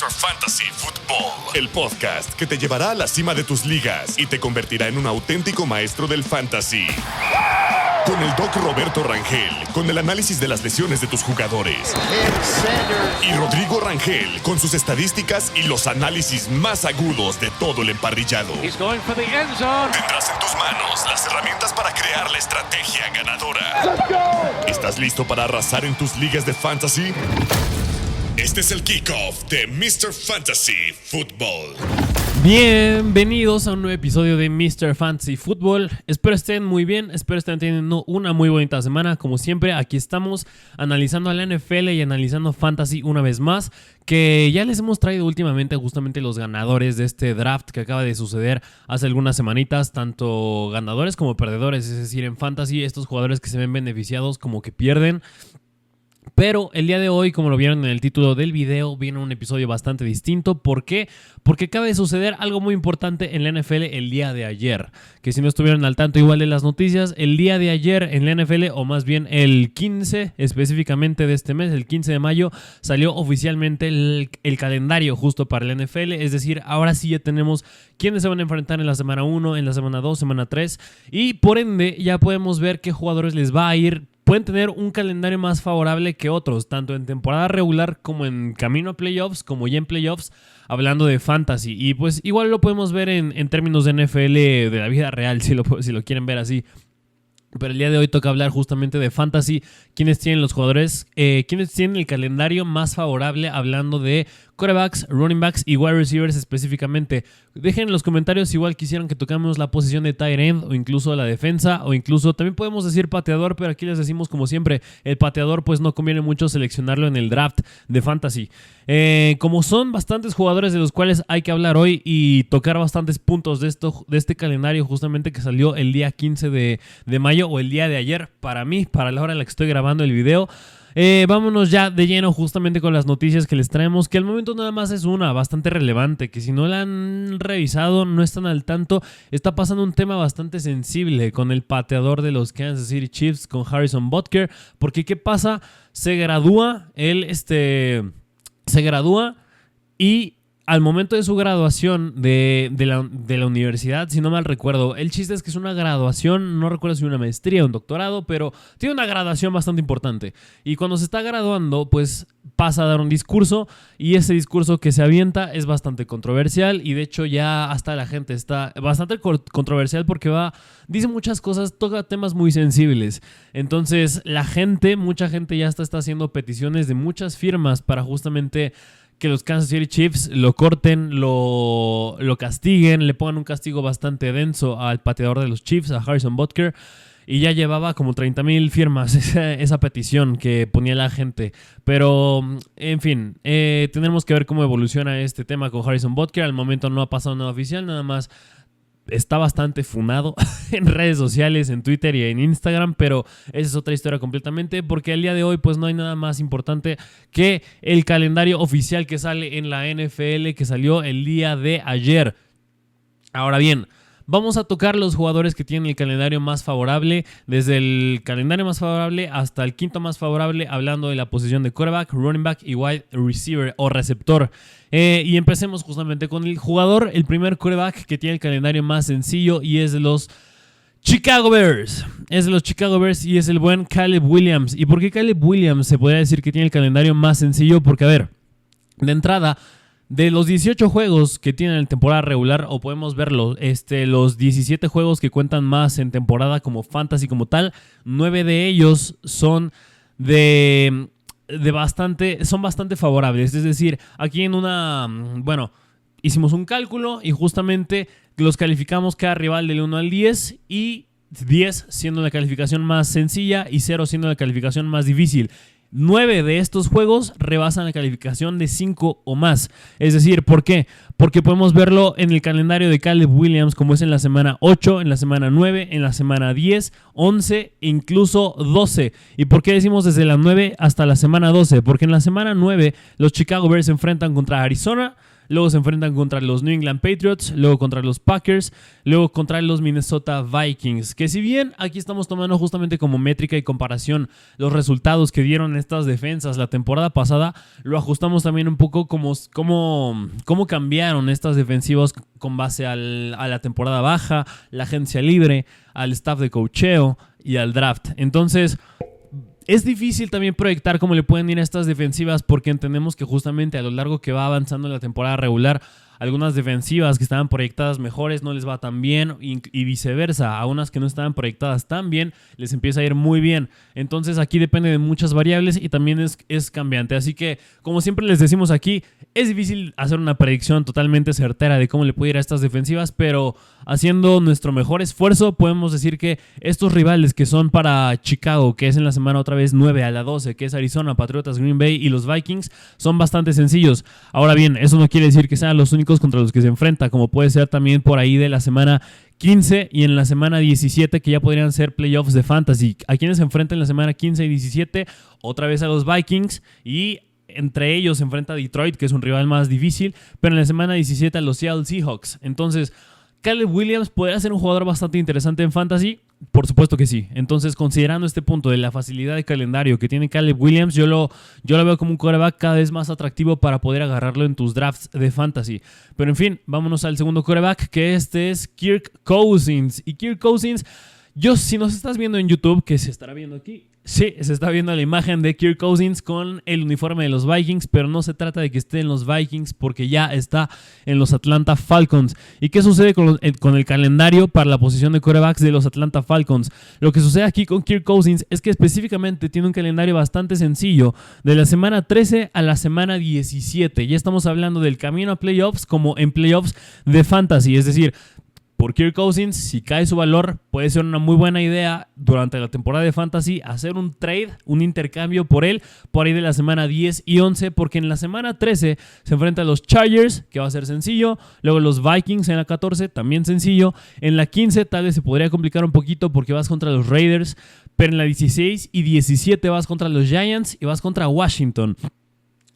Mr. Fantasy Football, el podcast que te llevará a la cima de tus ligas y te convertirá en un auténtico maestro del fantasy. Con el Doc Roberto Rangel, con el análisis de las lesiones de tus jugadores. Y Rodrigo Rangel, con sus estadísticas y los análisis más agudos de todo el emparrillado. Tendrás en tus manos las herramientas para crear la estrategia ganadora. ¿Estás listo para arrasar en tus ligas de fantasy? Este es el kickoff de Mr. Fantasy Football. Bienvenidos a un nuevo episodio de Mr. Fantasy Football. Espero estén muy bien, espero estén teniendo una muy bonita semana. Como siempre, aquí estamos analizando a la NFL y analizando Fantasy una vez más, que ya les hemos traído últimamente justamente los ganadores de este draft que acaba de suceder hace algunas semanitas, tanto ganadores como perdedores, es decir, en Fantasy estos jugadores que se ven beneficiados como que pierden. Pero el día de hoy, como lo vieron en el título del video, viene un episodio bastante distinto. ¿Por qué? Porque acaba de suceder algo muy importante en la NFL el día de ayer. Que si no estuvieron al tanto igual de las noticias, el día de ayer en la NFL, o más bien el 15 específicamente de este mes, el 15 de mayo, salió oficialmente el calendario justo para la NFL. Es decir, ahora sí ya tenemos quiénes se van a enfrentar en la semana 1, en la semana 2, semana 3. Y por ende ya podemos ver qué jugadores les va a ir. Pueden tener un calendario más favorable que otros, tanto en temporada regular como en camino a playoffs, como ya en playoffs, hablando de fantasy. Y pues igual lo podemos ver en términos de NFL de la vida real, si lo quieren ver así. Pero el día de hoy toca hablar justamente de fantasy, quiénes tienen los jugadores, quiénes tienen el calendario más favorable, hablando de quarterbacks, running backs y wide receivers específicamente. Dejen en los comentarios si igual quisieran que tocamos la posición de tight end o incluso la defensa, o incluso también podemos decir pateador, pero aquí les decimos como siempre, el pateador pues no conviene mucho seleccionarlo en el draft de fantasy. Como son bastantes jugadores de los cuales hay que hablar hoy y tocar bastantes puntos de este calendario justamente que salió el día 15 de mayo o el día de ayer para mí, para la hora en la que estoy grabando el video. Vámonos ya de lleno justamente con las noticias que les traemos, que al momento nada más es una bastante relevante, que si no la han revisado, no están al tanto, está pasando un tema bastante sensible con el pateador de los Kansas City Chiefs, con Harrison Butker, porque ¿qué pasa? Se gradúa y al momento de su graduación de la universidad, si no mal recuerdo, el chiste es que es una graduación, no recuerdo si una maestría o un doctorado, pero tiene una graduación bastante importante. Y cuando se está graduando, pues pasa a dar un discurso, y ese discurso que se avienta es bastante controversial, y de hecho ya hasta la gente está bastante controversial porque dice muchas cosas, toca temas muy sensibles. Entonces mucha gente ya está haciendo peticiones de muchas firmas para justamente que los Kansas City Chiefs lo corten, lo castiguen, le pongan un castigo bastante denso al pateador de los Chiefs, a Harrison Butker, y ya llevaba como 30,000 firmas esa petición que ponía la gente. Pero, en fin, tenemos que ver cómo evoluciona este tema con Harrison Butker. Al momento no ha pasado nada oficial, nada más está bastante funado en redes sociales, en Twitter y en Instagram, pero esa es otra historia completamente, porque el día de hoy pues no hay nada más importante que el calendario oficial que sale en la NFL, que salió el día de ayer. Ahora bien, vamos a tocar los jugadores que tienen el calendario más favorable, desde el calendario más favorable hasta el quinto más favorable, hablando de la posición de quarterback, running back y wide receiver o receptor. Y empecemos justamente con el primer quarterback que tiene el calendario más sencillo, y es de los Chicago Bears. Es de los Chicago Bears y es el buen Caleb Williams. ¿Y por qué Caleb Williams se podría decir que tiene el calendario más sencillo? Porque, a ver, de entrada, de los 18 juegos que tienen en temporada regular, o podemos verlo, los 17 juegos que cuentan más en temporada como fantasy como tal, 9 de ellos son son bastante favorables. Es decir, aquí hicimos un cálculo y justamente los calificamos cada rival del 1 al 10, y 10 siendo la calificación más sencilla y 0 siendo la calificación más difícil. 9 de estos juegos rebasan la calificación de 5 o más. Es decir, ¿por qué? Porque podemos verlo en el calendario de Caleb Williams, como es en la semana 8, en la semana 9, en la semana 10, 11 e incluso 12. ¿Y por qué decimos desde la 9 hasta la semana 12? Porque en la semana 9 los Chicago Bears se enfrentan contra Arizona, luego se enfrentan contra los New England Patriots, luego contra los Packers, luego contra los Minnesota Vikings, que si bien aquí estamos tomando justamente como métrica y comparación los resultados que dieron estas defensas la temporada pasada, lo ajustamos también un poco cómo cambiaron estas defensivas con base a la temporada baja, la agencia libre, al staff de coacheo y al draft. Entonces, es difícil también proyectar cómo le pueden ir a estas defensivas porque entendemos que justamente a lo largo que va avanzando la temporada regular, algunas defensivas que estaban proyectadas mejores no les va tan bien y viceversa. A unas que no estaban proyectadas tan bien les empieza a ir muy bien. Entonces aquí depende de muchas variables y también es cambiante. Así que, como siempre les decimos aquí, es difícil hacer una predicción totalmente certera de cómo le puede ir a estas defensivas, pero haciendo nuestro mejor esfuerzo podemos decir que estos rivales que son para Chicago, que es en la semana otra vez 9 a la 12, que es Arizona, Patriotas, Green Bay y los Vikings, son bastante sencillos. Ahora bien, eso no quiere decir que sean los únicos contra los que se enfrenta, como puede ser también por ahí de la semana 15 y en la semana 17, que ya podrían ser playoffs de fantasy. A quienes se enfrentan en la semana 15 y 17, otra vez a los Vikings, y entre ellos se enfrenta a Detroit, que es un rival más difícil, pero en la semana 17 a los Seattle Seahawks. Entonces, Caleb Williams podría ser un jugador bastante interesante en fantasy. Por supuesto que sí. Entonces, considerando este punto de la facilidad de calendario que tiene Caleb Williams, yo lo veo como un quarterback cada vez más atractivo para poder agarrarlo en tus drafts de fantasy. Pero en fin, vámonos al segundo quarterback, que este es Kirk Cousins. Y Kirk Cousins, si nos estás viendo en YouTube, que se estará viendo aquí, sí, se está viendo la imagen de Kirk Cousins con el uniforme de los Vikings, pero no se trata de que esté en los Vikings porque ya está en los Atlanta Falcons. ¿Y qué sucede con el calendario para la posición de quarterbacks de los Atlanta Falcons? Lo que sucede aquí con Kirk Cousins es que específicamente tiene un calendario bastante sencillo de la semana 13 a la semana 17. Ya estamos hablando del camino a playoffs como en playoffs de fantasy, es decir, por Kirk Cousins, si cae su valor, puede ser una muy buena idea durante la temporada de Fantasy hacer un trade, un intercambio por él, por ahí de la semana 10 y 11, porque en la semana 13 se enfrenta a los Chargers, que va a ser sencillo, luego los Vikings en la 14, también sencillo, en la 15 tal vez se podría complicar un poquito porque vas contra los Raiders, pero en la 16 y 17 vas contra los Giants y vas contra Washington.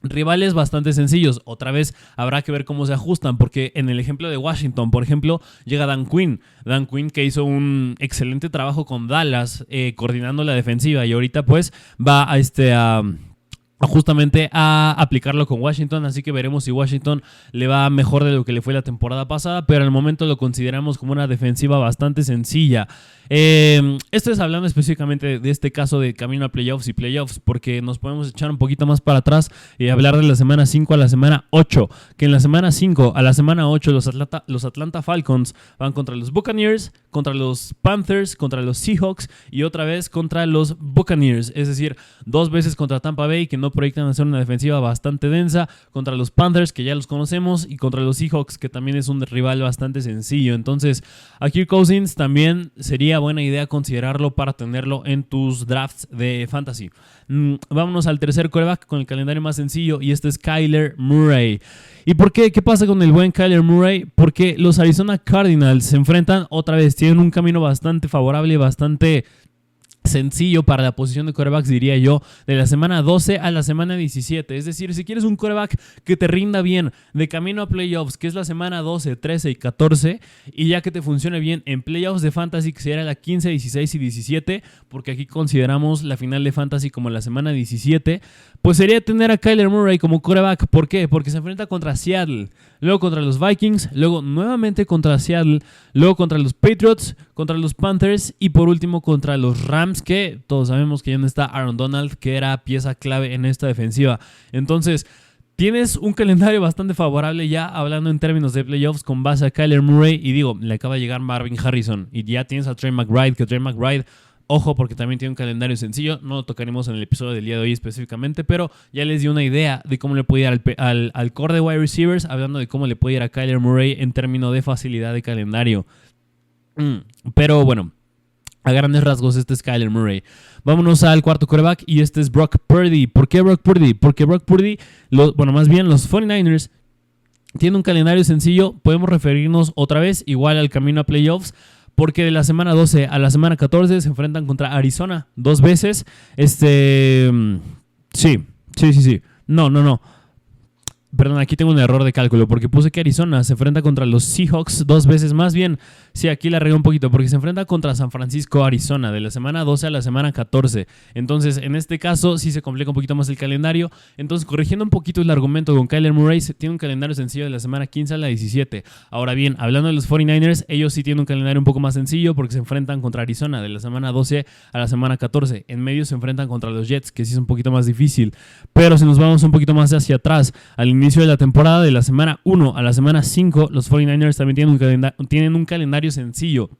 Rivales bastante sencillos. Otra vez habrá que ver cómo se ajustan, porque en el ejemplo de Washington, por ejemplo, llega Dan Quinn, que hizo un excelente trabajo con Dallas coordinando la defensiva, y ahorita pues va justamente a aplicarlo con Washington, así que veremos si Washington le va mejor de lo que le fue la temporada pasada, pero al momento lo consideramos como una defensiva bastante sencilla. Esto es hablando específicamente de este caso de camino a playoffs, porque nos podemos echar un poquito más para atrás y hablar de la semana 5 a la semana 8, que en la semana 5 a la semana 8 los Atlanta Falcons van contra los Buccaneers, contra los Panthers, contra los Seahawks y otra vez contra los Buccaneers, es decir, 2 veces contra Tampa Bay, que no proyectan hacer una defensiva bastante densa, contra los Panthers, que ya los conocemos, y contra los Seahawks, que también es un rival bastante sencillo. Entonces, a Kirk Cousins también sería buena idea considerarlo para tenerlo en tus drafts de fantasy. Vámonos al tercer quarterback con el calendario más sencillo, y este es Kyler Murray. ¿Y por qué? ¿Qué pasa con el buen Kyler Murray? Porque los Arizona Cardinals se enfrentan otra vez, tienen un camino bastante favorable, bastante sencillo para la posición de quarterbacks, diría yo, de la semana 12 a la semana 17. Es decir, si quieres un quarterback que te rinda bien de camino a playoffs, que es la semana 12, 13 y 14, y ya que te funcione bien en playoffs de fantasy, que sería la 15, 16 y 17, porque aquí consideramos la final de fantasy como la semana 17, pues sería tener a Kyler Murray como quarterback. ¿Por qué? Porque se enfrenta contra Seattle, luego contra los Vikings, luego nuevamente contra Seattle, luego contra los Patriots, contra los Panthers y por último contra los Rams, que todos sabemos que ya no está Aaron Donald, que era pieza clave en esta defensiva. Entonces, tienes un calendario bastante favorable ya hablando en términos de playoffs con base a Kyler Murray, y digo, le acaba de llegar Marvin Harrison y ya tienes a Trey McBride, que Trey McBride, ojo, porque también tiene un calendario sencillo, no lo tocaremos en el episodio del día de hoy específicamente, pero ya les di una idea de cómo le puede ir al core de wide receivers, hablando de cómo le puede ir a Kyler Murray en términos de facilidad de calendario. Pero bueno, a grandes rasgos este es Kyler Murray. Vámonos al cuarto quarterback, y este es Brock Purdy. ¿Por qué Brock Purdy? Porque Brock Purdy, los 49ers tienen un calendario sencillo. Podemos referirnos otra vez igual al camino a playoffs, porque de la semana 12 a la semana 14 se enfrentan contra Arizona 2 veces. Sí. No. Perdón, aquí tengo un error de cálculo porque puse que Arizona se enfrenta contra los Seahawks 2 veces. Más bien, sí, aquí la regué un poquito porque se enfrenta contra San Francisco, Arizona, de la semana 12 a la semana 14. Entonces, en este caso, sí se complica un poquito más el calendario. Entonces, corrigiendo un poquito el argumento con Kyler Murray, tiene un calendario sencillo de la semana 15 a la 17. Ahora bien, hablando de los 49ers, ellos sí tienen un calendario un poco más sencillo porque se enfrentan contra Arizona de la semana 12 a la semana 14. En medio se enfrentan contra los Jets, que sí es un poquito más difícil. Pero si nos vamos un poquito más hacia atrás, al inicio de la temporada, de la semana 1 a la semana 5, los 49ers también tienen un calendario sencillo,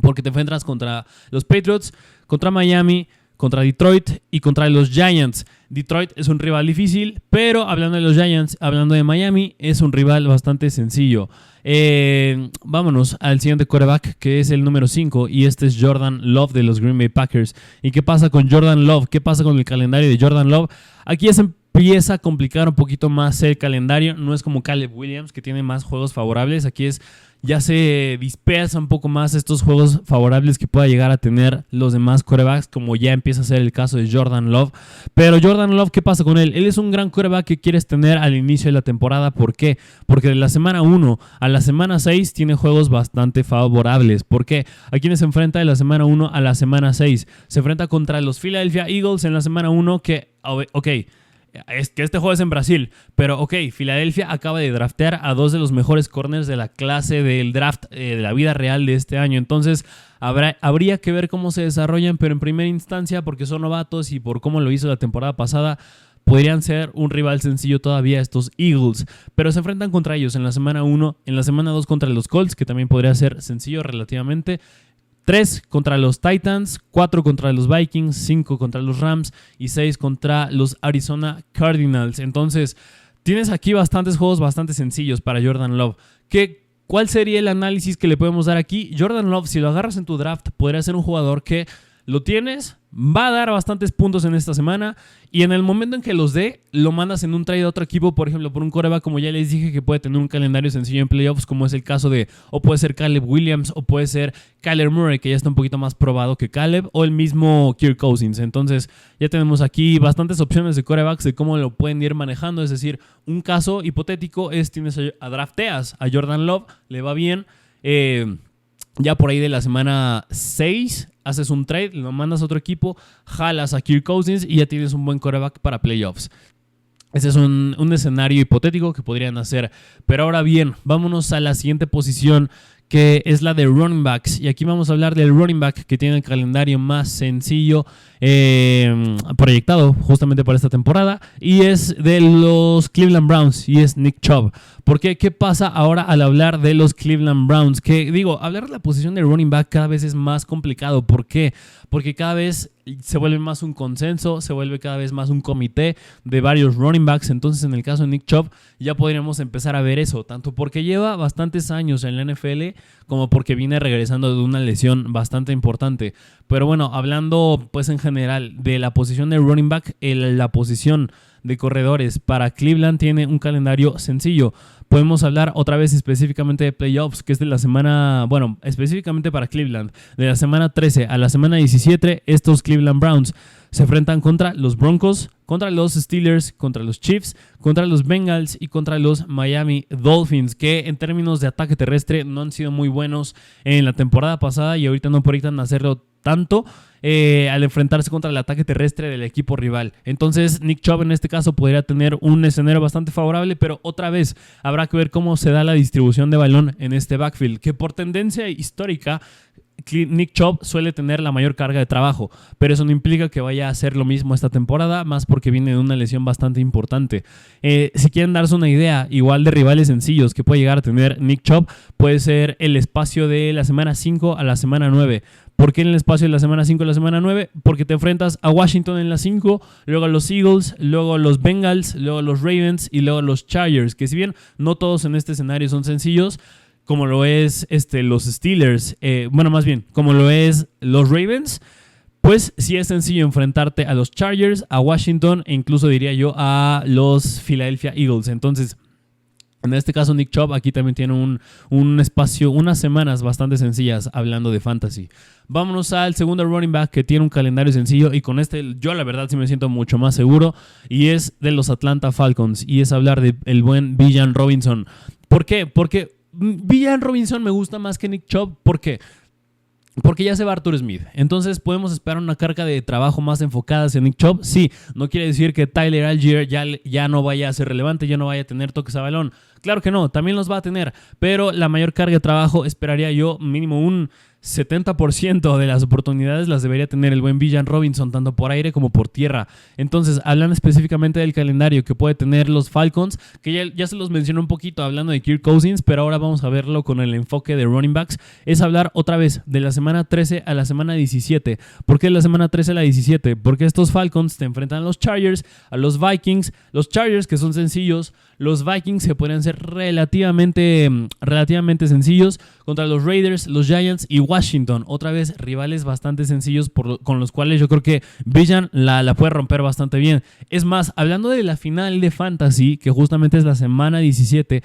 porque te enfrentas contra los Patriots, contra Miami, contra Detroit y contra los Giants. Detroit es un rival difícil, pero hablando de los Giants, hablando de Miami, es un rival bastante sencillo. Vámonos al siguiente quarterback, que es el número 5, y este es Jordan Love de los Green Bay Packers. ¿Y qué pasa con Jordan Love? ¿Qué pasa con el calendario de Jordan Love? Aquí es empieza a complicar un poquito más el calendario. No es como Caleb Williams, que tiene más juegos favorables. Aquí ya se dispersa un poco más estos juegos favorables que pueda llegar a tener los demás quarterbacks, como ya empieza a ser el caso de Jordan Love. Pero Jordan Love, ¿qué pasa con él? Él es un gran quarterback que quieres tener al inicio de la temporada. ¿Por qué? Porque de la semana 1 a la semana 6 tiene juegos bastante favorables. ¿Por qué? ¿A quiénes se enfrenta de la semana 1 a la semana 6? Se enfrenta contra los Philadelphia Eagles en la semana 1, que, ok, es que este juego es en Brasil, pero ok, Filadelfia acaba de draftear a 2 de los mejores corners de la clase del draft de la vida real de este año. Entonces habría que ver cómo se desarrollan, pero en primera instancia, porque son novatos y por cómo lo hizo la temporada pasada, podrían ser un rival sencillo todavía estos Eagles, pero se enfrentan contra ellos en la semana 1, en la semana 2 contra los Colts, que también podría ser sencillo relativamente, 3 contra los Titans, 4 contra los Vikings, 5 contra los Rams y 6 contra los Arizona Cardinals. Entonces, tienes aquí bastantes juegos bastante sencillos para Jordan Love. ¿Cuál sería el análisis que le podemos dar aquí? Jordan Love, si lo agarras en tu draft, podría ser un jugador que lo tienes, va a dar bastantes puntos en esta semana y en el momento en que los dé, lo mandas en un trade a otro equipo, por ejemplo, por un quarterback, como ya les dije, que puede tener un calendario sencillo en playoffs, como es el caso de, o puede ser Caleb Williams, o puede ser Kyler Murray, que ya está un poquito más probado que Caleb, o el mismo Kirk Cousins. Entonces, ya tenemos aquí bastantes opciones de quarterbacks de cómo lo pueden ir manejando. Es decir, un caso hipotético es, drafteas a Jordan Love, le va bien, ya por ahí de la semana 6 haces un trade, lo mandas a otro equipo, jalas a Kirk Cousins y ya tienes un buen quarterback para playoffs. Ese es un escenario hipotético que podrían hacer. Pero ahora bien, vámonos a la siguiente posición, que es la de running backs. Y aquí vamos a hablar del running back que tiene el calendario más sencillo proyectado justamente para esta temporada, y es de los Cleveland Browns, y es Nick Chubb. ¿Por qué? ¿Qué pasa ahora al hablar de los Cleveland Browns? Que digo, hablar de la posición de running back cada vez es más complicado. ¿Por qué? Porque cada vez se vuelve más un consenso, se vuelve cada vez más un comité de varios running backs. Entonces, en el caso de Nick Chubb, ya podríamos empezar a ver eso, tanto porque lleva bastantes años en la NFL, como porque viene regresando de una lesión bastante importante. Pero bueno, hablando pues en general de la posición de running back, la posición de corredores para Cleveland tiene un calendario sencillo. Podemos hablar otra vez específicamente de playoffs, que es de la semana, bueno, específicamente para Cleveland, de la semana 13 a la semana 17, estos Cleveland Browns se enfrentan contra los Broncos, contra los Steelers, contra los Chiefs, contra los Bengals y contra los Miami Dolphins, que en términos de ataque terrestre no han sido muy buenos en la temporada pasada y ahorita no proyectan hacerlo tanto al enfrentarse contra el ataque terrestre del equipo rival. Entonces Nick Chubb en este caso podría tener un escenario bastante favorable, pero otra vez habrá que ver cómo se da la distribución de balón en este backfield, que por tendencia histórica Nick Chubb suele tener la mayor carga de trabajo, pero eso no implica que vaya a hacer lo mismo esta temporada, más porque viene de una lesión bastante importante. Si quieren darse una idea igual de rivales sencillos que puede llegar a tener Nick Chubb, puede ser el espacio de la semana 5 a la semana 9. ¿Por qué en el espacio de la semana 5 a la semana 9? Porque te enfrentas a Washington en la 5, luego a los Eagles, luego a los Bengals, luego a los Ravens y luego a los Chargers, que si bien no todos en este escenario son sencillos, como lo es los Steelers, más bien, como lo es los Ravens, pues sí es sencillo enfrentarte a los Chargers, a Washington e incluso diría yo a los Philadelphia Eagles. Entonces, En este caso, Nick Chubb aquí también tiene un espacio, unas semanas bastante sencillas hablando de fantasy. Vámonos al segundo running back que tiene un calendario sencillo y con este yo la verdad sí me siento mucho más seguro y es de los Atlanta Falcons y es hablar del buen Bijan Robinson. ¿Por qué? Porque Bijan Robinson me gusta más que Nick Chubb. ¿Por qué? Porque ya se va Arthur Smith. Entonces podemos esperar una carga de trabajo más enfocada hacia Nick Chubb. Sí, no quiere decir que Tyler Algier ya no vaya a ser relevante, ya no vaya a tener toques a balón. Claro que no, también los va a tener. Pero la mayor carga de trabajo esperaría yo mínimo un 70% de las oportunidades las debería tener el buen Bijan Robinson, tanto por aire como por tierra. Entonces, hablando específicamente del calendario que puede tener los Falcons, que ya se los mencioné un poquito hablando de Kirk Cousins, pero ahora vamos a verlo con el enfoque de running backs, es hablar otra vez de la semana 13 a la semana 17. ¿Por qué la semana 13 a la 17? Porque estos Falcons se enfrentan a los Chargers, a los Vikings, los Chargers que son sencillos, los Vikings que podrían ser relativamente sencillos, contra los Raiders, los Giants y Washington. Otra vez rivales bastante sencillos con los cuales yo creo que Bijan la puede romper bastante bien. Es más, hablando de la final de Fantasy, que justamente es la semana 17,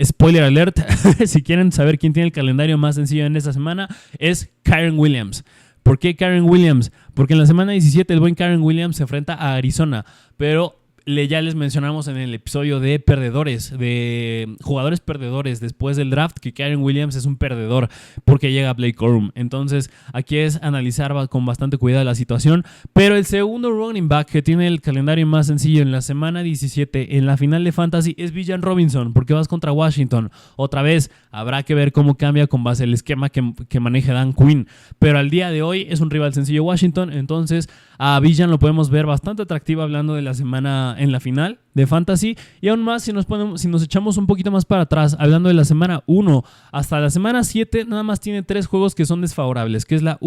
spoiler alert, si quieren saber quién tiene el calendario más sencillo en esta semana, es Kyren Williams. ¿Por qué Kyren Williams? Porque en la semana 17 el buen Kyren Williams se enfrenta a Arizona, pero ya les mencionamos en el episodio de perdedores, de jugadores perdedores después del draft, que Kyren Williams es un perdedor porque llega a Blake Corum. Entonces aquí es analizar con bastante cuidado la situación. Pero el segundo running back que tiene el calendario más sencillo en la semana 17 en la final de Fantasy es Bijan Robinson, porque vas contra Washington. Otra vez habrá que ver cómo cambia con base al esquema que maneja Dan Quinn, pero al día de hoy es un rival sencillo Washington. Entonces a Bijan lo podemos ver bastante atractivo hablando de la semana en la final de Fantasy, y aún más si nos echamos un poquito más para atrás, hablando de la semana 1 hasta la semana 7, nada más tiene 3 juegos que son desfavorables, que es la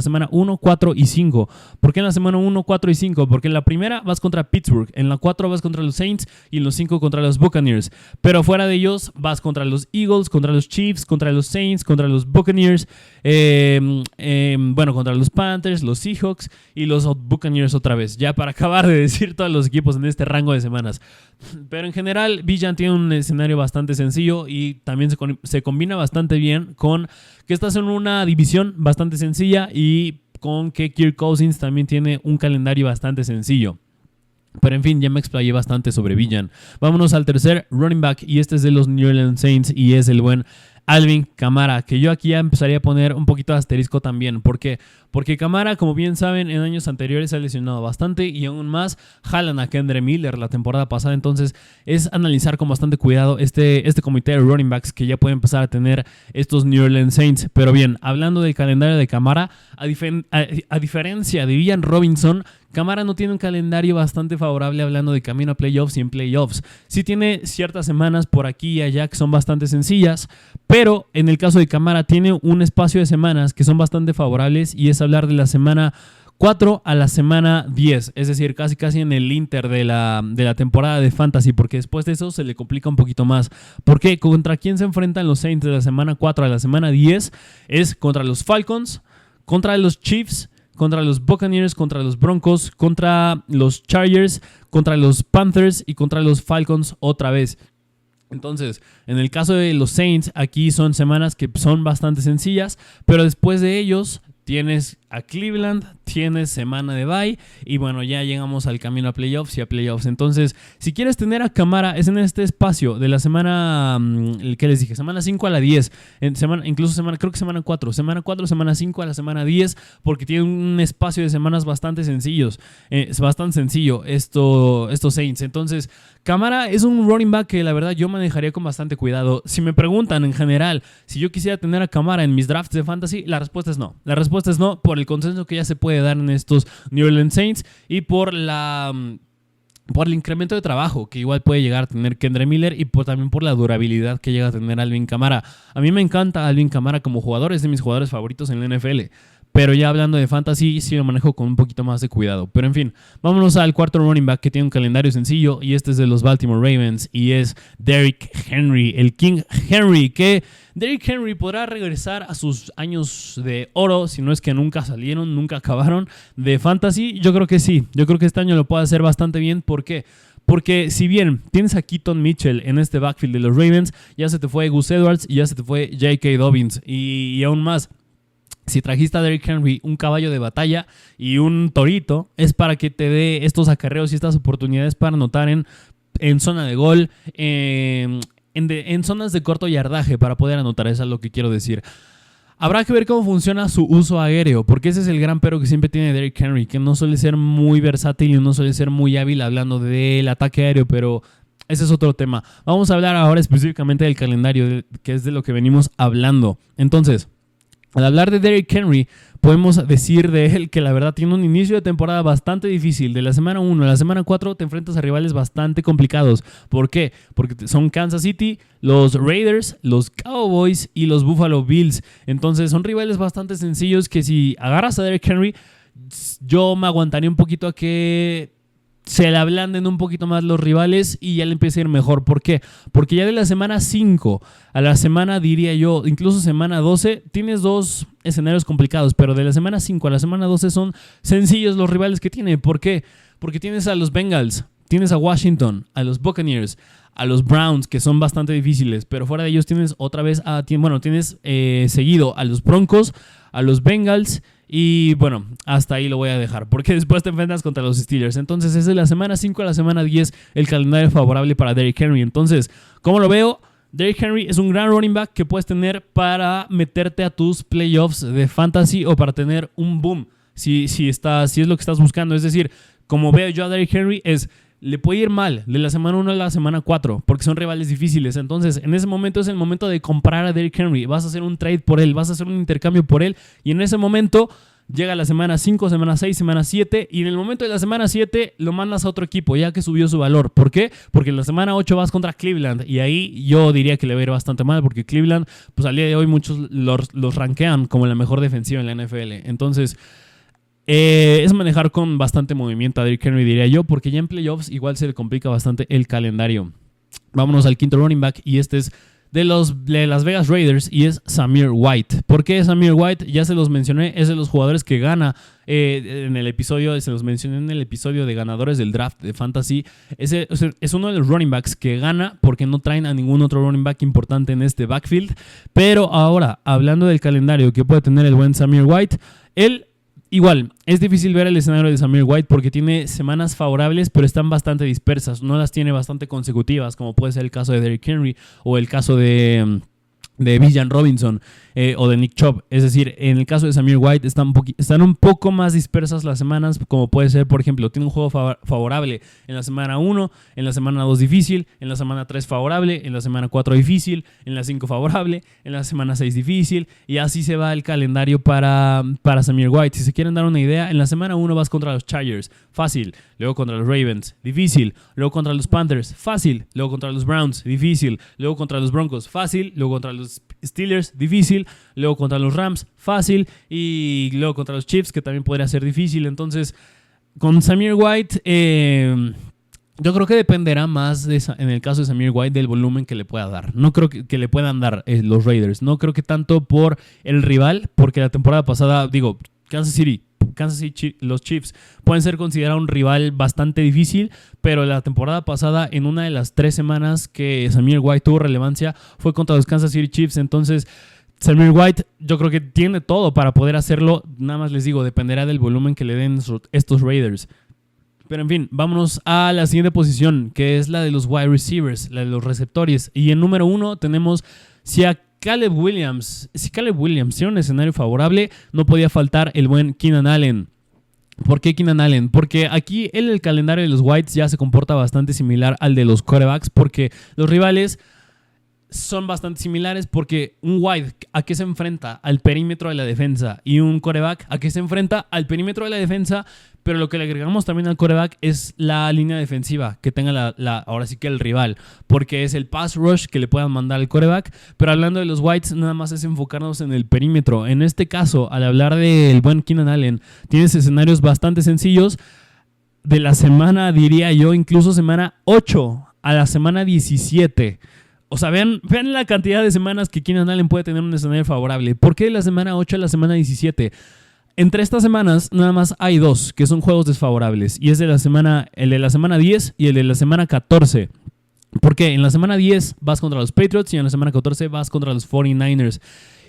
semana 1, 4 y 5. ¿Por qué en la semana 1, 4 y 5? Porque en la primera vas contra Pittsburgh, en la 4 vas contra los Saints y en los 5 contra los Buccaneers, pero fuera de ellos vas contra los Eagles, contra los Chiefs, contra los Saints, contra los Buccaneers, contra los Panthers, los Seahawks y los Buccaneers otra vez, ya para acabar de decir todos los equipos en este rango de semanas. Pero en general Bijan tiene un escenario bastante sencillo y también se combina bastante bien con que estás en una división bastante sencilla y con que Kirk Cousins también tiene un calendario bastante sencillo. Pero en fin, ya me explayé bastante sobre Bijan. Vámonos al tercer running back y este es de los New Orleans Saints y es el buen Alvin Kamara, que yo aquí ya empezaría a poner un poquito de asterisco también. ¿Por qué? Porque Kamara, como bien saben, en años anteriores se ha lesionado bastante y aún más jalan a Kendre Miller la temporada pasada. Entonces es analizar con bastante cuidado este comité de running backs que ya puede empezar a tener estos New Orleans Saints. Pero bien, hablando del calendario de Kamara, a diferencia de Bijan Robinson, Kamara no tiene un calendario bastante favorable hablando de camino a playoffs y en playoffs. Sí tiene ciertas semanas por aquí y allá que son bastante sencillas, pero en el caso de Kamara tiene un espacio de semanas que son bastante favorables y es hablar de la semana 4 a la semana 10, es decir, casi en el inter de la temporada de Fantasy, porque después de eso se le complica un poquito más. ¿Por qué? ¿Contra quién se enfrentan los Saints de la semana 4 a la semana 10? Es contra los Falcons, contra los Chiefs, contra los Buccaneers, contra los Broncos, contra los Chargers, contra los Panthers y contra los Falcons otra vez. Entonces, en el caso de los Saints, aquí son semanas que son bastante sencillas, pero después de ellos tienes a Cleveland, tienes semana de bye y bueno, ya llegamos al camino a playoffs y a playoffs. Entonces, si quieres tener a Kamara, es en este espacio de la semana, ¿qué les dije? Semana 5 a la 10, creo que semana 4, semana 5 a la semana 10, porque tiene un espacio de semanas bastante sencillos, es bastante sencillo estos Saints. Entonces, Kamara es un running back que la verdad yo manejaría con bastante cuidado. Si me preguntan en general si yo quisiera tener a Kamara en mis drafts de fantasy, la respuesta es no. La respuesta es no, por el consenso que ya se puede dar en estos New Orleans Saints y por el incremento de trabajo que igual puede llegar a tener Kendre Miller y también por la durabilidad que llega a tener Alvin Kamara. A mí me encanta Alvin Kamara como jugador, es de mis jugadores favoritos en la NFL. Pero ya hablando de fantasy, sí lo manejo con un poquito más de cuidado. Pero en fin, vámonos al cuarto running back que tiene un calendario sencillo. Y este es de los Baltimore Ravens. Y es Derrick Henry, el King Henry. Que Derrick Henry podrá regresar a sus años de oro. Si no es que nunca acabaron de fantasy. Yo creo que sí. Yo creo que este año lo puede hacer bastante bien. ¿Por qué? Porque si bien tienes a Keaton Mitchell en este backfield de los Ravens, ya se te fue Gus Edwards y ya se te fue J.K. Dobbins. Y aún más, si trajiste a Derrick Henry, un caballo de batalla y un torito, es para que te dé estos acarreos y estas oportunidades para anotar en zona de gol, en zonas de corto yardaje para poder anotar. Eso es lo que quiero decir. Habrá que ver cómo funciona su uso aéreo, porque ese es el gran pero que siempre tiene Derrick Henry, que no suele ser muy versátil y no suele ser muy hábil hablando del ataque aéreo, pero ese es otro tema. Vamos a hablar ahora específicamente del calendario, que es de lo que venimos hablando. Entonces, al hablar de Derrick Henry, podemos decir de él que la verdad tiene un inicio de temporada bastante difícil. De la semana 1 a la semana 4 te enfrentas a rivales bastante complicados. ¿Por qué? Porque son Kansas City, los Raiders, los Cowboys y los Buffalo Bills. Entonces son rivales bastante sencillos que si agarras a Derrick Henry, yo me aguantaría un poquito a que se le ablanden un poquito más los rivales y ya le empieza a ir mejor. ¿Por qué? Porque ya de la semana 5 a la semana, diría yo, incluso semana 12, tienes dos escenarios complicados, pero de la semana 5 a la semana 12 son sencillos los rivales que tiene. ¿Por qué? Porque tienes a los Bengals, tienes a Washington, a los Buccaneers, a los Browns, que son bastante difíciles, pero fuera de ellos tienes otra vez tienes seguido a los Broncos, a los Bengals. Y bueno, hasta ahí lo voy a dejar, porque después te enfrentas contra los Steelers. Entonces es de la semana 5 a la semana 10 el calendario favorable para Derrick Henry. Entonces, ¿cómo lo veo? Derrick Henry es un gran running back que puedes tener para meterte a tus playoffs de fantasy o para tener un boom, si es lo que estás buscando. Es decir, como veo yo a Derrick Henry le puede ir mal de la semana 1 a la semana 4 porque son rivales difíciles. Entonces, en ese momento es el momento de comprar a Derrick Henry. Vas a hacer un trade por él, vas a hacer un intercambio por él. Y en ese momento llega la semana 5, semana 6, semana 7. Y en el momento de la semana 7 lo mandas a otro equipo ya que subió su valor. ¿Por qué? Porque en la semana 8 vas contra Cleveland. Y ahí yo diría que le va a ir bastante mal porque Cleveland, pues al día de hoy muchos los rankean como la mejor defensiva en la NFL. Entonces, es manejar con bastante movimiento a Derrick Henry, diría yo, porque ya en playoffs igual se le complica bastante el calendario. Vámonos al quinto running back y este es de Las Vegas Raiders y es Zamir White. ¿Por qué Zamir White? Ya se los mencioné, es de los jugadores que gana en el episodio, se los mencioné en el episodio de ganadores del draft de Fantasy. Es uno de los running backs que gana porque no traen a ningún otro running back importante en este backfield. Pero ahora, hablando del calendario que puede tener el buen Zamir White, igual, es difícil ver el escenario de Zamir White porque tiene semanas favorables, pero están bastante dispersas. No las tiene bastante consecutivas, como puede ser el caso de Derrick Henry o el caso de Bijan Robinson o de Nick Chubb. Es decir, en el caso de Zamir White están un poco más dispersas las semanas, como puede ser, por ejemplo, tiene un juego favorable en la semana 1, en la semana 2 difícil, en la semana 3 favorable, en la semana 4 difícil, en la 5 favorable, en la semana 6 difícil, y así se va el calendario para Zamir White. Si se quieren dar una idea, en la semana 1 vas contra los Chargers, fácil, luego contra los Ravens, difícil, luego contra los Panthers, fácil, luego contra los Browns, difícil, luego contra los Broncos, fácil, luego contra los Steelers, difícil, luego contra los Rams, fácil, y luego contra los Chiefs, que también podría ser difícil. Entonces, con Zamir White, yo creo que dependerá más, en el caso de Zamir White, del volumen que le pueda dar. No creo que le puedan dar los Raiders. No creo que tanto por el rival, porque la temporada pasada, Kansas City, los Chiefs pueden ser considerados un rival bastante difícil, pero la temporada pasada, en una de las 3 semanas que Zamir White tuvo relevancia, fue contra los Kansas City Chiefs. Entonces, Zamir White yo creo que tiene todo para poder hacerlo. Nada más les digo, dependerá del volumen que le den estos Raiders. Pero en fin, vámonos a la siguiente posición, que es la de los wide receivers, la de los receptores. Y en número 1 tenemos Caleb Williams. Si Caleb Williams tiene un escenario favorable, no podía faltar el buen Keenan Allen. ¿Por qué Keenan Allen? Porque aquí el calendario de los Whites ya se comporta bastante similar al de los quarterbacks, porque los rivales son bastante similares, porque un wide ¿a qué se enfrenta? Al perímetro de la defensa, y un quarterback ¿a qué se enfrenta? Al perímetro de la defensa, pero lo que le agregamos también al quarterback es la línea defensiva que tenga ahora sí que el rival, porque es el pass rush que le puedan mandar al quarterback. Pero hablando de los Whites, nada más es enfocarnos en el perímetro. En este caso, al hablar del buen Keenan Allen, tienes escenarios bastante sencillos de la semana, diría yo, incluso semana 8 a la semana 17. O sea, vean la cantidad de semanas que Keenan Allen puede tener un escenario favorable. ¿Por qué de la semana 8 a la semana 17? entre estas semanas nada más hay 2 que son juegos desfavorables. Y es el de la semana 10 y el de la semana 14. Porque en la semana 10 vas contra los Patriots y en la semana 14 vas contra los 49ers.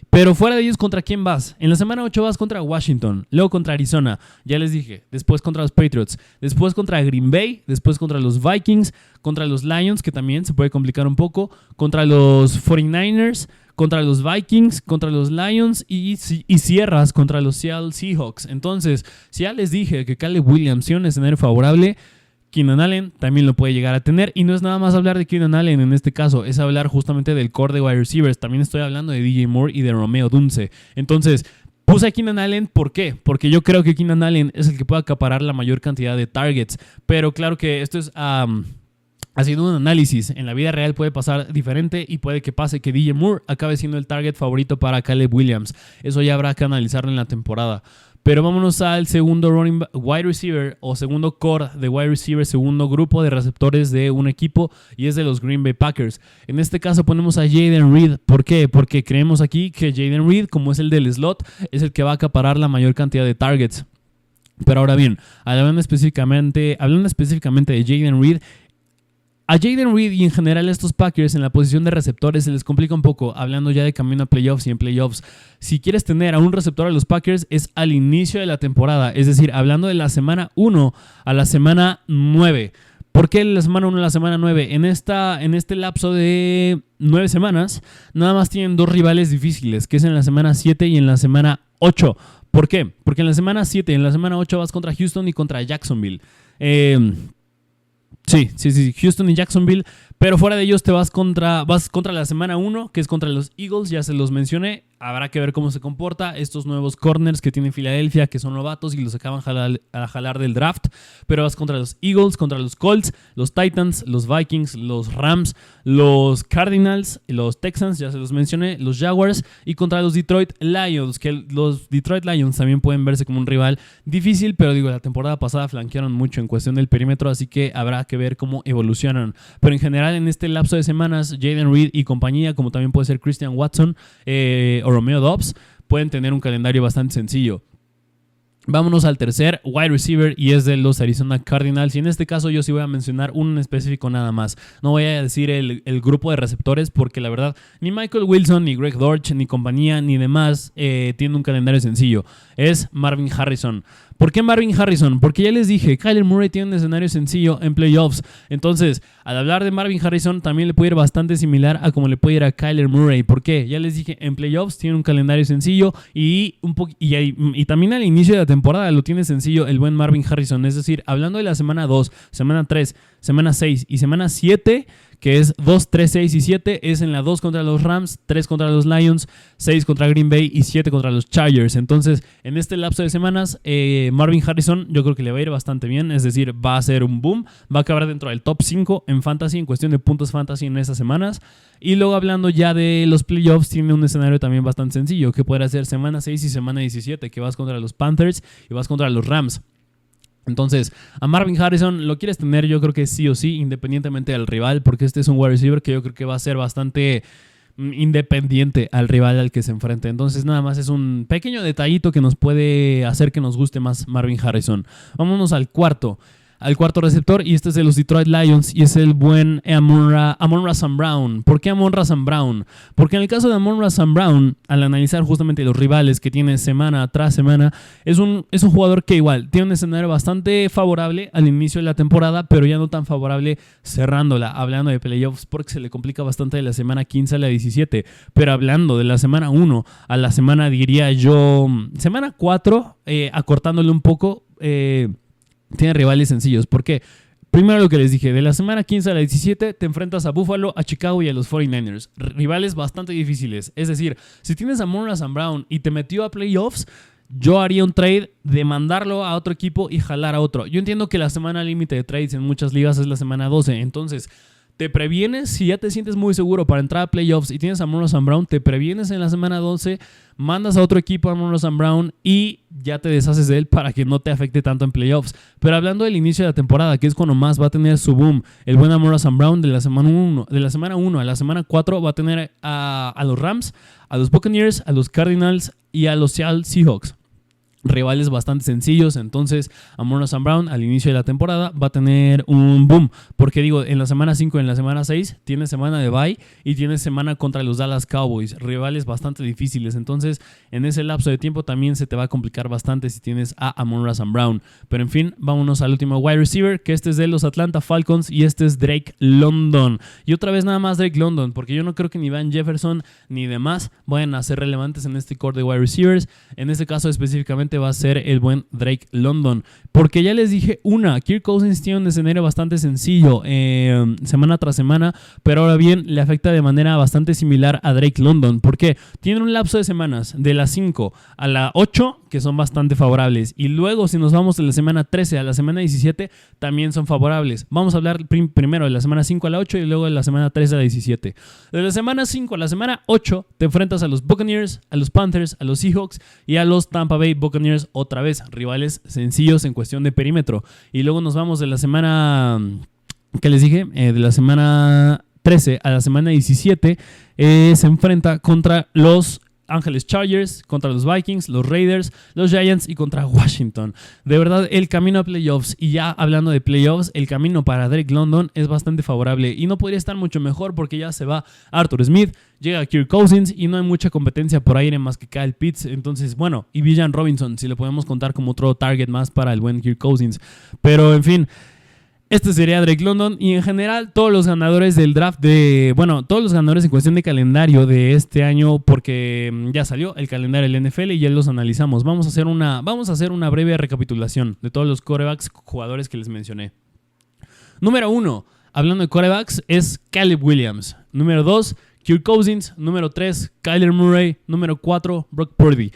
Pero fuera de ellos, ¿contra quién vas? En la semana 8 vas contra Washington, luego contra Arizona, ya les dije, después contra los Patriots, después contra Green Bay, después contra los Vikings, contra los Lions, que también se puede complicar un poco, contra los 49ers, contra los Vikings, contra los Lions y cierras contra los Seattle Seahawks. Entonces, si ya les dije que Caleb Williams tiene un escenario favorable, Keenan Allen también lo puede llegar a tener. Y no es nada más hablar de Keenan Allen en este caso, es hablar justamente del core de wide receivers. También estoy hablando de DJ Moore y de Romeo Dunce. Entonces, puse a Keenan Allen, ¿por qué? Porque yo creo que Keenan Allen es el que puede acaparar la mayor cantidad de targets. Pero claro que esto es haciendo un análisis. En la vida real puede pasar diferente y puede que pase que DJ Moore acabe siendo el target favorito para Caleb Williams. Eso ya habrá que analizarlo en la temporada. Pero vámonos al segundo wide receiver o segundo core de wide receiver, segundo grupo de receptores de un equipo, y es de los Green Bay Packers. En este caso ponemos a Jayden Reed. ¿Por qué? Porque creemos aquí que Jayden Reed, como es el del slot, es el que va a acaparar la mayor cantidad de targets. Pero ahora bien, hablando específicamente de Jayden Reed, a Jayden Reed y en general a estos Packers en la posición de receptores se les complica un poco, hablando ya de camino a playoffs y en playoffs. Si quieres tener a un receptor a los Packers es al inicio de la temporada, es decir, hablando de la semana 1 a la semana 9. ¿Por qué la semana 1 a la semana 9? En este lapso de 9 semanas, nada más tienen 2 rivales difíciles, que es en la semana 7 y en la semana 8. ¿Por qué? Porque en la semana 7 y en la semana 8 vas contra Houston y contra Jacksonville. Sí, Houston y Jacksonville, pero fuera de ellos vas contra la semana 1, que es contra los Eagles, ya se los mencioné. Habrá que ver cómo se comporta estos nuevos corners que tiene Filadelfia, que son novatos y los acaban a jalar del draft. Pero vas contra los Eagles, contra los Colts, los Titans, los Vikings, los Rams, los Cardinals, los Texans, ya se los mencioné, los Jaguars y contra los Detroit Lions, que los Detroit Lions también pueden verse como un rival difícil, pero digo, la temporada pasada flanquearon mucho en cuestión del perímetro, así que habrá que ver cómo evolucionan. Pero en general, en este lapso de semanas, Jayden Reed y compañía, como también puede ser Christian Watson, o Romeo Doubs, pueden tener un calendario bastante sencillo. Vámonos al tercer wide receiver y es de los Arizona Cardinals, y en este caso yo sí voy a mencionar un específico nada más. No voy a decir el grupo de receptores porque la verdad ni Michael Wilson, ni Greg Dortch, ni compañía, ni demás tienen un calendario sencillo. Es Marvin Harrison. ¿Por qué Marvin Harrison? Porque ya les dije, Kyler Murray tiene un escenario sencillo en playoffs. Entonces, al hablar de Marvin Harrison, también le puede ir bastante similar a como le puede ir a Kyler Murray. ¿Por qué? Ya les dije, en playoffs tiene un calendario sencillo y también al inicio de la temporada lo tiene sencillo el buen Marvin Harrison. Es decir, hablando de la semana 2, semana 3, semana 6 y semana 7, que es 2, 3, 6 y 7, es en la 2 contra los Rams, 3 contra los Lions, 6 contra Green Bay y 7 contra los Chargers. Entonces, en este lapso de semanas, Marvin Harrison yo creo que le va a ir bastante bien, es decir, va a ser un boom, va a acabar dentro del top 5 en fantasy, en cuestión de puntos fantasy en estas semanas. Y luego hablando ya de los playoffs, tiene un escenario también bastante sencillo, que podrá ser semana 6 y semana 17, que vas contra los Panthers y vas contra los Rams. Entonces, a Marvin Harrison lo quieres tener, yo creo que sí o sí, independientemente del rival, porque este es un wide receiver que yo creo que va a ser bastante independiente al rival al que se enfrente. Entonces, nada más es un pequeño detallito que nos puede hacer que nos guste más Marvin Harrison. Vámonos al cuarto receptor, y este es de los Detroit Lions y es el buen Amon-Ra St. Brown. ¿Por qué Amon-Ra St. Brown? Porque en el caso de Amon-Ra St. Brown, al analizar justamente los rivales que tiene semana tras semana, es un jugador que igual tiene un escenario bastante favorable al inicio de la temporada, pero ya no tan favorable cerrándola, hablando de playoffs, porque se le complica bastante de la semana 15 a la 17, pero hablando de la semana 1 a la semana, diría yo, semana 4, acortándole un poco, tiene rivales sencillos. ¿Por qué? Primero lo que les dije, de la semana 15 a la 17 te enfrentas a Buffalo, a Chicago y a los 49ers. Rivales bastante difíciles. Es decir, si tienes a Amon-Ra St. Brown y te metió a playoffs, yo haría un trade de mandarlo a otro equipo y jalar a otro. Yo entiendo que la semana límite de trades en muchas ligas es la semana 12. Entonces, te previenes, si ya te sientes muy seguro para entrar a playoffs y tienes a Amon-Ra St. Brown, te previenes en la semana 12, mandas a otro equipo a Amon-Ra St. Brown y ya te deshaces de él para que no te afecte tanto en playoffs. Pero hablando del inicio de la temporada, que es cuando más va a tener su boom, el buen Amon-Ra St. Brown de la semana 1 a la semana 4 va a tener a los Rams, a los Buccaneers, a los Cardinals y a los Seattle Seahawks. rivales bastante sencillos. Entonces Amon-Ra St. Brown al inicio de la temporada va a tener un boom, porque digo, en la semana 5 y en la semana 6 tiene semana de bye y tiene semana contra los Dallas Cowboys, rivales bastante difíciles. Entonces en ese lapso de tiempo también se te va a complicar bastante si tienes a Amon-Ra St. Brown. Pero en fin, vámonos al último wide receiver, que este es de los Atlanta Falcons y este es Drake London. Y otra vez nada más Drake London, porque yo no creo que ni Van Jefferson ni demás vayan a ser relevantes en este core de wide receivers. En este caso específicamente va a ser el buen Drake London, porque ya les dije Kirk Cousins tiene un escenario bastante sencillo semana tras semana, pero ahora bien le afecta de manera bastante similar a Drake London, porque tiene un lapso de semanas de la 5 a la 8 que son bastante favorables, y luego si nos vamos de la semana 13 a la semana 17 también son favorables. Vamos a hablar primero de la semana 5 a la 8 y luego de la semana 13 a la 17. De la semana 5 a la semana 8 te enfrentas a los Buccaneers, a los Panthers, a los Seahawks y a los Tampa Bay Buccaneers, otra vez rivales sencillos en cuestión de perímetro. Y luego nos vamos de la semana que les dije, de la semana 13 a la semana 17 se enfrenta contra los Ángeles Chargers, contra los Vikings, los Raiders, los Giants y contra Washington. De verdad, el camino a playoffs, y ya hablando de playoffs, el camino para Drake London es bastante favorable y no podría estar mucho mejor, porque ya se va Arthur Smith, llega Kirk Cousins y no hay mucha competencia por aire más que Kyle Pitts. Entonces, bueno, y Bijan Robinson, si le podemos contar como otro target más para el buen Kirk Cousins. Pero en fin, este sería Drake London, y en general todos los ganadores del draft todos los ganadores en cuestión de calendario de este año, porque ya salió el calendario del NFL y ya los analizamos. Vamos a hacer una breve recapitulación de todos los quarterbacks jugadores que les mencioné. Número 1, hablando de quarterbacks, es Caleb Williams. Número 2, Kirk Cousins. Número 3, Kyler Murray. Número 4, Brock Purdy.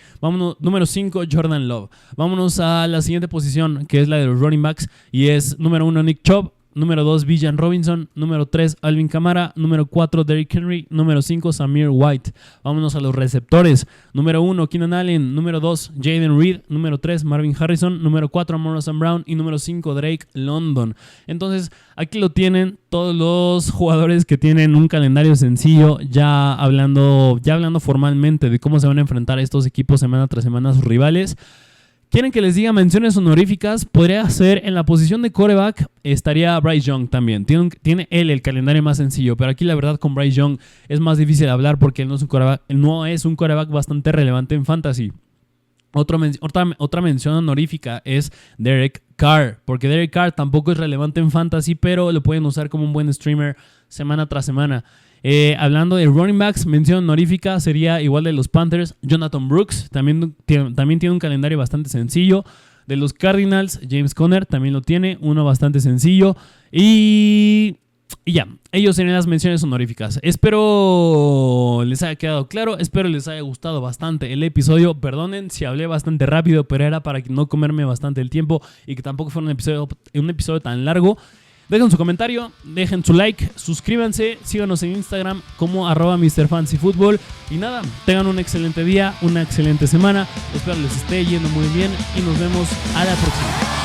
Número 5, Jordan Love. Vámonos a la siguiente posición, que es la de los running backs, y es número 1, Nick Chubb. Número 2, Bijan Robinson. Número 3, Alvin Kamara. Número 4, Derrick Henry. Número 5, Samir White. Vámonos a los receptores. Número 1, Keenan Allen. Número 2, Jaden Reed. Número 3, Marvin Harrison. Número 4, Amon-Ra St. Brown. Y número 5, Drake London. Entonces, aquí lo tienen todos los jugadores que tienen un calendario sencillo, ya hablando formalmente de cómo se van a enfrentar estos equipos semana tras semana a sus rivales. ¿Quieren que les diga menciones honoríficas? Podría ser en la posición de quarterback, estaría Bryce Young también. Tiene él el calendario más sencillo, pero aquí la verdad con Bryce Young es más difícil hablar, porque él no es un quarterback bastante relevante en fantasy. Otra mención honorífica es Derek Carr, porque Derek Carr tampoco es relevante en fantasy, pero lo pueden usar como un buen streamer semana tras semana. Hablando de running backs, mención honorífica sería igual de los Panthers, Jonathan Brooks, también tiene un calendario bastante sencillo. De los Cardinals, James Conner también lo tiene, uno bastante sencillo. Y ya, ellos serían las menciones honoríficas. Espero les haya quedado claro, espero les haya gustado bastante el episodio. Perdonen si hablé bastante rápido, pero era para no comerme bastante el tiempo y que tampoco fuera un episodio tan largo. Dejen su comentario, dejen su like, suscríbanse, síganos en Instagram como @MrFantasyFootball. Y nada, tengan un excelente día, una excelente semana. Espero les esté yendo muy bien y nos vemos a la próxima.